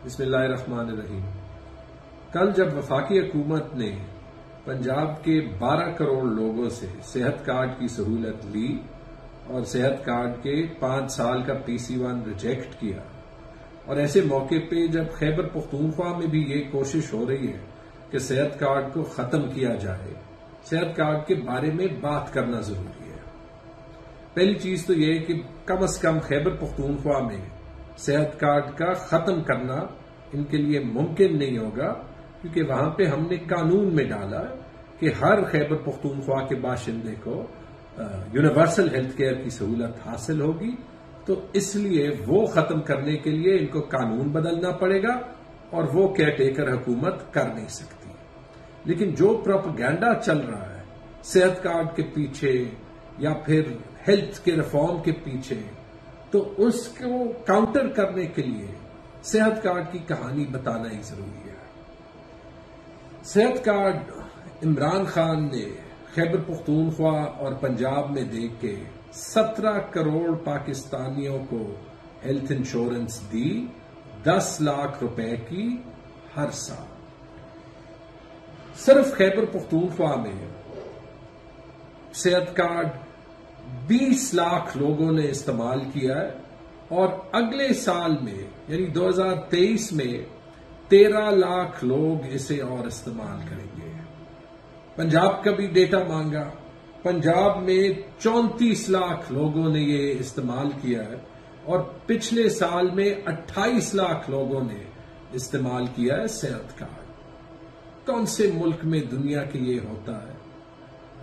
بسم اللہ الرحمن الرحیم۔ کل جب وفاقی حکومت نے پنجاب کے 12 کروڑ لوگوں سے صحت کارڈ کی سہولت لی اور صحت کارڈ کے 5 سال کا PC1 ریجیکٹ کیا، اور ایسے موقع پہ جب خیبر پختونخوا میں بھی یہ کوشش ہو رہی ہے کہ صحت کارڈ کو ختم کیا جائے، صحت کارڈ کے بارے میں بات کرنا ضروری ہے۔ پہلی چیز تو یہ ہے کہ کم از کم خیبر پختونخوا میں صحت کارڈ کا ختم کرنا ان کے لیے ممکن نہیں ہوگا، کیونکہ وہاں پہ ہم نے قانون میں ڈالا کہ ہر خیبر پختونخوا کے باشندے کو یونیورسل ہیلتھ کیئر کی سہولت حاصل ہوگی، تو اس لیے وہ ختم کرنے کے لیے ان کو قانون بدلنا پڑے گا، اور وہ کیئر ٹیکر حکومت کر نہیں سکتی۔ لیکن جو پروپیگنڈا چل رہا ہے صحت کارڈ کے پیچھے یا پھر ہیلتھ کے ریفارم کے پیچھے، تو اس کو کاؤنٹر کرنے کے لیے صحت کارڈ کی کہانی بتانا ہی ضروری ہے۔ صحت کارڈ عمران خان نے خیبر پختونخوا اور پنجاب میں دے کے 17 کروڑ پاکستانیوں کو ہیلتھ انشورنس دی، 10 لاکھ روپے کی ہر سال۔ صرف خیبر پختونخوا میں صحت کارڈ 20 لاکھ لوگوں نے استعمال کیا ہے، اور اگلے سال میں یعنی 2023 میں 13 لاکھ لوگ اسے اور استعمال کریں گے۔ پنجاب کا بھی ڈیٹا مانگا، پنجاب میں 34 لاکھ لوگوں نے یہ استعمال کیا ہے، اور پچھلے سال میں 28 لاکھ لوگوں نے استعمال کیا ہے صحت کارڈ۔ کون سے ملک میں دنیا کے یہ ہوتا ہے؟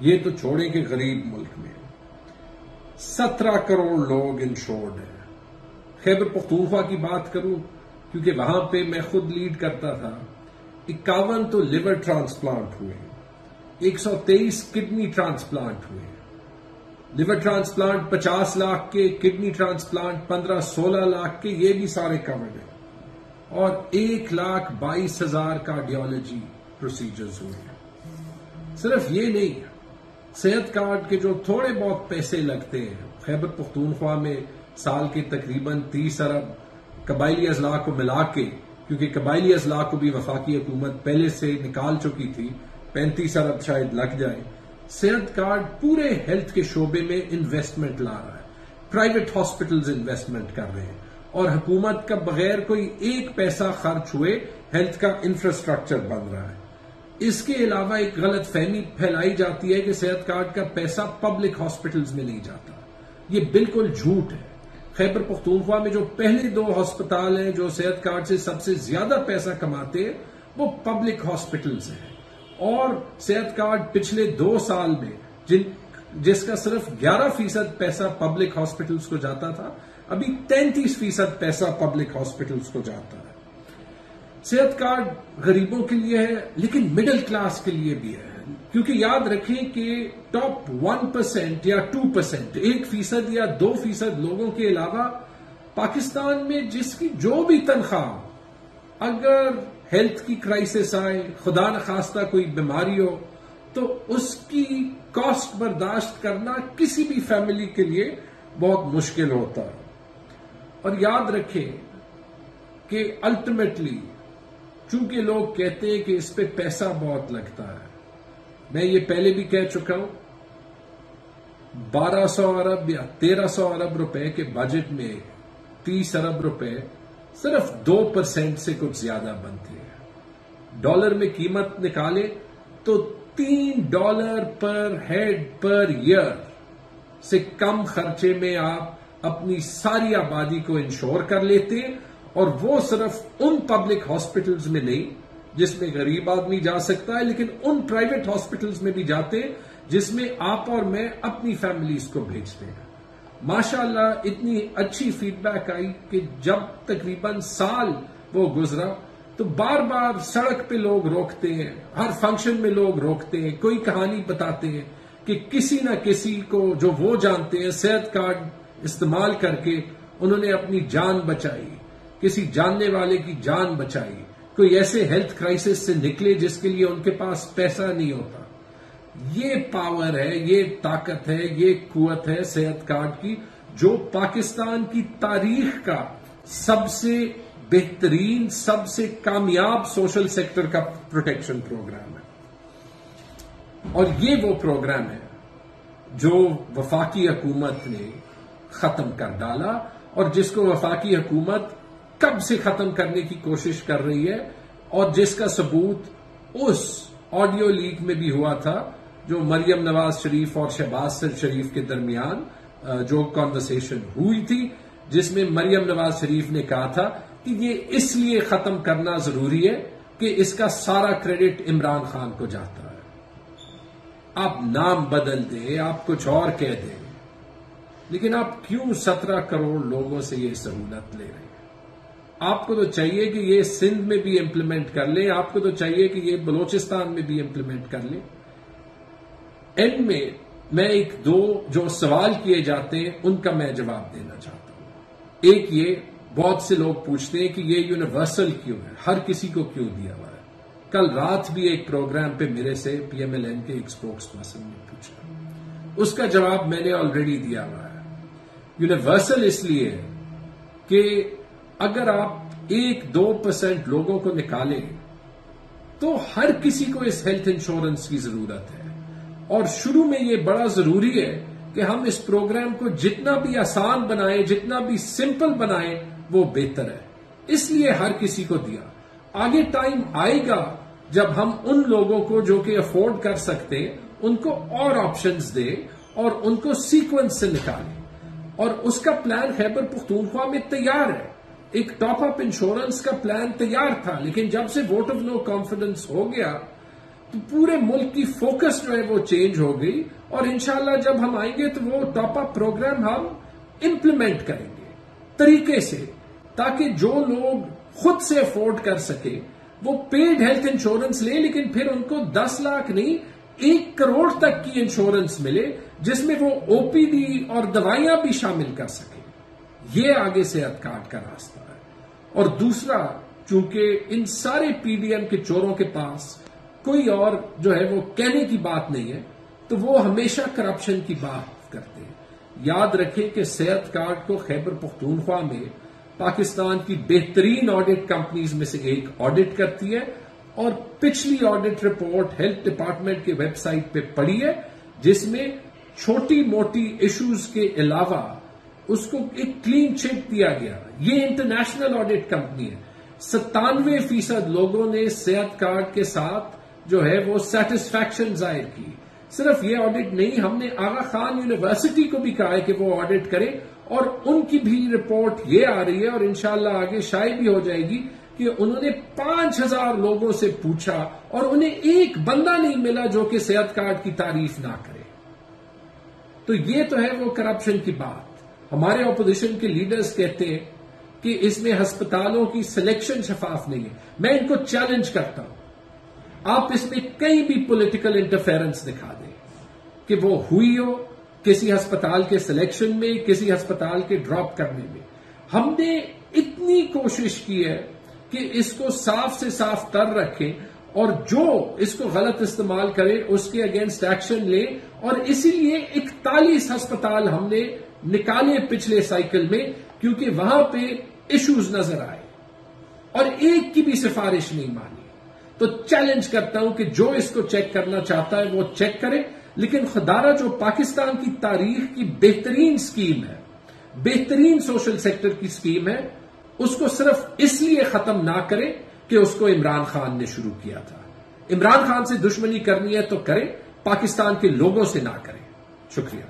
یہ تو چھوڑیں کہ غریب ملک میں 17 کروڑ لوگ انشورڈ ہیں۔ خیبر پختونخوا کی بات کروں، کیونکہ وہاں پہ میں خود لیڈ کرتا تھا، 51 تو لیور ٹرانسپلانٹ ہوئے، 123 کڈنی ٹرانسپلانٹ ہوئے۔ لیور ٹرانسپلانٹ 50 لاکھ کے، کڈنی ٹرانسپلانٹ 15-16 لاکھ کے، یہ بھی سارے کورڈ ہیں، اور 1,22,000 کارڈیالوجی پروسیجرز ہوئے ہیں۔ صرف یہ نہیں، صحت کارڈ کے جو تھوڑے بہت پیسے لگتے ہیں خیبر پختونخوا میں سال کے تقریباً 30 ارب قبائلی اضلاع کو ملا کے، کیونکہ قبائلی اضلاع کو بھی وفاقی حکومت پہلے سے نکال چکی تھی، 35 ارب شاید لگ جائے۔ صحت کارڈ پورے ہیلتھ کے شعبے میں انویسٹمنٹ لا رہا ہے، پرائیویٹ ہاسپٹلز انویسٹمنٹ کر رہے ہیں، اور حکومت کا بغیر کوئی ایک پیسہ خرچ ہوئے ہیلتھ کا انفراسٹرکچر بن رہا ہے۔ اس کے علاوہ ایک غلط فہمی پھیلائی جاتی ہے کہ صحت کارڈ کا پیسہ پبلک ہاسپٹلز میں نہیں جاتا۔ یہ بالکل جھوٹ ہے۔ خیبر پختونخوا میں جو پہلے 2 ہسپتال ہیں جو صحت کارڈ سے سب سے زیادہ پیسہ کماتے ہیں، وہ پبلک ہاسپٹلز ہیں، اور صحت کارڈ پچھلے 2 سال میں جس کا صرف 11% پیسہ پبلک ہاسپٹلز کو جاتا تھا، ابھی 33% پیسہ پبلک ہاسپٹلز کو جاتا ہے۔ صحت کارڈ غریبوں کے لیے ہے، لیکن مڈل کلاس کے لیے بھی ہے، کیونکہ یاد رکھیں کہ ٹاپ 1% یا 2%، 1% یا 2% لوگوں کے علاوہ پاکستان میں جس کی جو بھی تنخواہ، اگر ہیلتھ کی کرائسس آئے، خدا نخواستہ کوئی بیماری ہو، تو اس کی کاسٹ برداشت کرنا کسی بھی فیملی کے لیے بہت مشکل ہوتا ہے۔ اور یاد رکھیں کہ الٹیمیٹلی چونکہ لوگ کہتے ہیں کہ اس پہ پیسہ بہت لگتا ہے، میں یہ پہلے بھی کہہ چکا ہوں، 1200 ارب یا 1300 ارب روپے کے بجٹ میں 30 ارب روپے صرف 2% سے کچھ زیادہ بنتے ہیں۔ ڈالر میں قیمت نکالے تو $3 پر ہیڈ پر ایئر سے کم خرچے میں آپ اپنی ساری آبادی کو انشور کر لیتے ہیں، اور وہ صرف ان پبلک ہاسپٹلز میں نہیں جس میں غریب آدمی جا سکتا ہے، لیکن ان پرائیویٹ ہاسپٹلز میں بھی جاتے ہیں جس میں آپ اور میں اپنی فیملیز کو بھیجتے ہیں۔ ماشاءاللہ اتنی اچھی فیڈ بیک آئی کہ جب تقریباً سال وہ گزرا تو بار بار سڑک پہ لوگ روکتے ہیں، ہر فنکشن میں لوگ روکتے ہیں، کوئی کہانی بتاتے ہیں کہ کسی نہ کسی کو جو وہ جانتے ہیں صحت کارڈ استعمال کر کے انہوں نے اپنی جان بچائی، کسی جاننے والے کی جان بچائی، کوئی ایسے ہیلتھ کرائسس سے نکلے جس کے لیے ان کے پاس پیسہ نہیں ہوتا۔ یہ پاور ہے، یہ طاقت ہے، یہ قوت ہے صحت کارڈ کی، جو پاکستان کی تاریخ کا سب سے بہترین سب سے کامیاب سوشل سیکٹر کا پروٹیکشن پروگرام ہے، اور یہ وہ پروگرام ہے جو وفاقی حکومت نے ختم کر ڈالا اور جس کو وفاقی حکومت کب سے ختم کرنے کی کوشش کر رہی ہے، اور جس کا ثبوت اس آڈیو لیک میں بھی ہوا تھا جو مریم نواز شریف اور شہباز شریف کے درمیان جو کنورسیشن ہوئی تھی، جس میں مریم نواز شریف نے کہا تھا کہ یہ اس لیے ختم کرنا ضروری ہے کہ اس کا سارا کریڈٹ عمران خان کو جاتا ہے۔ آپ نام بدل دیں، آپ کچھ اور کہہ دیں، لیکن آپ کیوں 17 کروڑ لوگوں سے یہ سہولت لے رہے ہیں؟ آپ کو تو چاہیے کہ یہ سندھ میں بھی امپلیمنٹ کر لیں، آپ کو تو چاہیے کہ یہ بلوچستان میں بھی امپلیمنٹ کر لیں۔ اینڈ میں میں ایک دو جو سوال کیے جاتے ہیں ان کا میں جواب دینا چاہتا ہوں۔ ایک یہ، بہت سے لوگ پوچھتے ہیں کہ یہ یونیورسل کیوں ہے، ہر کسی کو کیوں دیا ہوا ہے۔ کل رات بھی ایک پروگرام پہ میرے سے پی ایم ایل این کے ایک اسپوکس پرسن نے پوچھا، اس کا جواب میں نے آلریڈی دیا ہوا ہے۔ یونیورسل اس لیے ہے کہ اگر آپ 1-2% لوگوں کو نکالیں تو ہر کسی کو اس ہیلتھ انشورنس کی ضرورت ہے، اور شروع میں یہ بڑا ضروری ہے کہ ہم اس پروگرام کو جتنا بھی آسان بنائیں، جتنا بھی سمپل بنائیں، وہ بہتر ہے، اس لیے ہر کسی کو دیا۔ آگے ٹائم آئے گا جب ہم ان لوگوں کو جو کہ افورڈ کر سکتے ان کو اور آپشنز دیں اور ان کو سیکوینس سے نکالیں، اور اس کا پلان خیبر پختونخوا میں تیار ہے۔ ایک ٹاپ اپ انشورنس کا پلان تیار تھا، لیکن جب سے ووٹ آف نو کانفیڈنس ہو گیا تو پورے ملک کی فوکس جو ہے وہ چینج ہو گئی، اور انشاءاللہ جب ہم آئیں گے تو وہ ٹاپ اپ پروگرام ہم امپلیمنٹ کریں گے طریقے سے، تاکہ جو لوگ خود سے افورڈ کر سکے وہ پیڈ ہیلتھ انشورنس لیں، لیکن پھر ان کو 10 لاکھ نہیں 1 کروڑ تک کی انشورنس ملے، جس میں وہ او پی ڈی اور دوائیاں بھی شامل کر سکیں۔ یہ آگے صحت کارڈ کا راستہ ہے۔ اور دوسرا، چونکہ ان سارے پی ڈی ایم کے چوروں کے پاس کوئی اور جو ہے وہ کہنے کی بات نہیں ہے، تو وہ ہمیشہ کرپشن کی بات کرتے ہیں۔ یاد رکھیں کہ صحت کارڈ کو خیبر پختونخوا میں پاکستان کی بہترین آڈٹ کمپنیز میں سے ایک آڈٹ کرتی ہے، اور پچھلی آڈٹ رپورٹ ہیلتھ ڈپارٹمنٹ کی ویب سائٹ پہ پڑی ہے، جس میں چھوٹی موٹی ایشوز کے علاوہ اس کو ایک کلین چٹ دیا گیا۔ یہ انٹرنیشنل آڈٹ کمپنی ہے۔ 97% لوگوں نے صحت کارڈ کے ساتھ جو ہے وہ سیٹسفیکشن ظاہر کی۔ صرف یہ آڈٹ نہیں، ہم نے آغا خان یونیورسٹی کو بھی کہا ہے کہ وہ آڈٹ کرے، اور ان کی بھی رپورٹ یہ آ رہی ہے، اور انشاءاللہ آگے شائع بھی ہو جائے گی، کہ انہوں نے 5000 لوگوں سے پوچھا اور انہیں ایک بندہ نہیں ملا جو کہ صحت کارڈ کی تعریف نہ کرے۔ تو یہ تو ہے وہ کرپشن کی بات۔ ہمارے اپوزیشن کے لیڈرز کہتے ہیں کہ اس میں ہسپتالوں کی سلیکشن شفاف نہیں ہے۔ میں ان کو چیلنج کرتا ہوں، آپ اس میں کہیں بھی پولیٹیکل انٹرفیرنس دکھا دیں کہ وہ ہوئی ہو کسی ہسپتال کے سلیکشن میں، کسی ہسپتال کے ڈراپ کرنے میں۔ ہم نے اتنی کوشش کی ہے کہ اس کو صاف سے صاف تر رکھیں، اور جو اس کو غلط استعمال کرے اس کے اگینسٹ ایکشن لیں، اور اسی لیے 41 ہسپتال ہم نے نکالے پچھلے سائیکل میں، کیونکہ وہاں پہ ایشوز نظر آئے اور ایک کی بھی سفارش نہیں مانی۔ تو چیلنج کرتا ہوں کہ جو اس کو چیک کرنا چاہتا ہے وہ چیک کرے، لیکن خدارہ جو پاکستان کی تاریخ کی بہترین سکیم ہے، بہترین سوشل سیکٹر کی سکیم ہے، اس کو صرف اس لیے ختم نہ کرے کہ اس کو عمران خان نے شروع کیا تھا۔ عمران خان سے دشمنی کرنی ہے تو کرے، پاکستان کے لوگوں سے نہ کرے۔ شکریہ۔